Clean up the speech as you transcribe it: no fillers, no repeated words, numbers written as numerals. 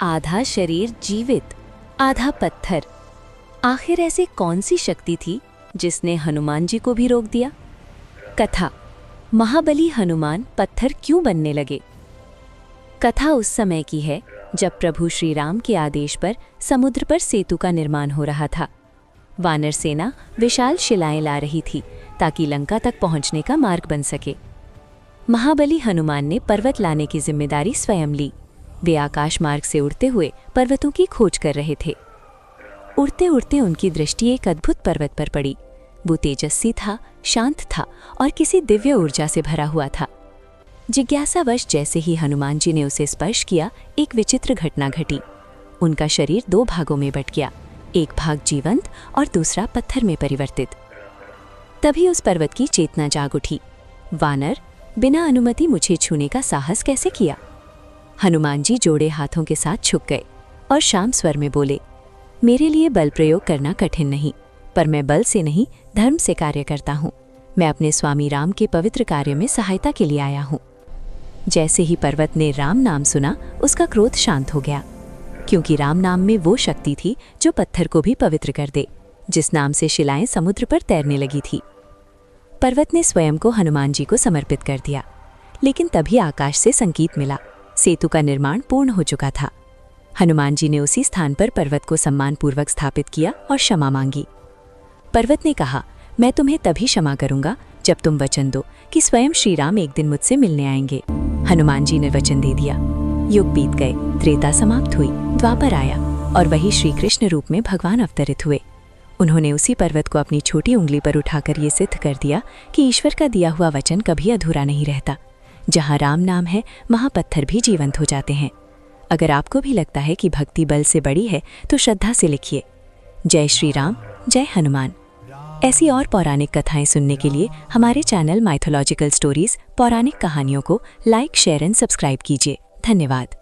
आधा शरीर जीवित, आधा पत्थर। आखिर ऐसी कौन सी शक्ति थी जिसने हनुमान जी को भी रोक दिया? कथा, महाबली हनुमान पत्थर क्यों बनने लगे। कथा उस समय की है जब प्रभु श्री राम के आदेश पर समुद्र पर सेतु का निर्माण हो रहा था। वानर सेना विशाल शिलाएं ला रही थी ताकि लंका तक पहुंचने का मार्ग बन सके। महाबली हनुमान ने पर्वत लाने की जिम्मेदारी स्वयं ली। वे आकाश मार्ग से उड़ते हुए पर्वतों की खोज कर रहे थे। उड़ते उड़ते उनकी दृष्टि एक अद्भुत पर्वत पर पड़ी। वो तेजस्वी था, शांत था और किसी दिव्य ऊर्जा से भरा हुआ था। जिज्ञासावश जैसे ही हनुमान जी ने उसे स्पर्श किया, एक विचित्र घटना घटी। उनका शरीर 2 भागों में बट गया, एक भाग जीवंत और दूसरा पत्थर में परिवर्तित। तभी उस पर्वत की चेतना जाग उठी। वानर, बिना अनुमति मुझे छूने का साहस कैसे किया? हनुमान जी जोड़े हाथों के साथ झुक गए और शांत स्वर में बोले, मेरे लिए बल प्रयोग करना कठिन नहीं, पर मैं बल से नहीं धर्म से कार्य करता हूँ। मैं अपने स्वामी राम के पवित्र कार्य में सहायता के लिए आया हूँ। जैसे ही पर्वत ने राम नाम सुना, उसका क्रोध शांत हो गया, क्योंकि राम नाम में वो शक्ति थी जो पत्थर को भी पवित्र कर दे, जिस नाम से शिलाएं समुद्र पर तैरने लगी थी। पर्वत ने स्वयं को हनुमान जी को समर्पित कर दिया, लेकिन तभी आकाश से संकेत मिला। सेतु का निर्माण पूर्ण हो चुका था। हनुमान जी ने उसी स्थान पर पर्वत को सम्मानपूर्वक स्थापित किया और क्षमा मांगी। पर्वत ने कहा, मैं तुम्हें तभी क्षमा करूंगा जब तुम वचन दो कि स्वयं श्री राम एक दिन मुझसे मिलने आएंगे। हनुमान जी ने वचन दे दिया। युग बीत गए, त्रेता समाप्त हुई, द्वापर आया और वही श्री कृष्ण रूप में भगवान अवतरित हुए। उन्होंने उसी पर्वत को अपनी छोटी उंगली पर उठाकर ये सिद्ध कर दिया कि ईश्वर का दिया हुआ वचन कभी अधूरा नहीं रहता। जहाँ राम नाम है, वहाँ पत्थर भी जीवंत हो जाते हैं। अगर आपको भी लगता है कि भक्ति बल से बड़ी है, तो श्रद्धा से लिखिए, जय श्री राम, जय हनुमान। ऐसी और पौराणिक कथाएं सुनने के लिए हमारे चैनल माइथोलॉजिकल स्टोरीज पौराणिक कहानियों को लाइक, शेयर एंड सब्सक्राइब कीजिए। धन्यवाद।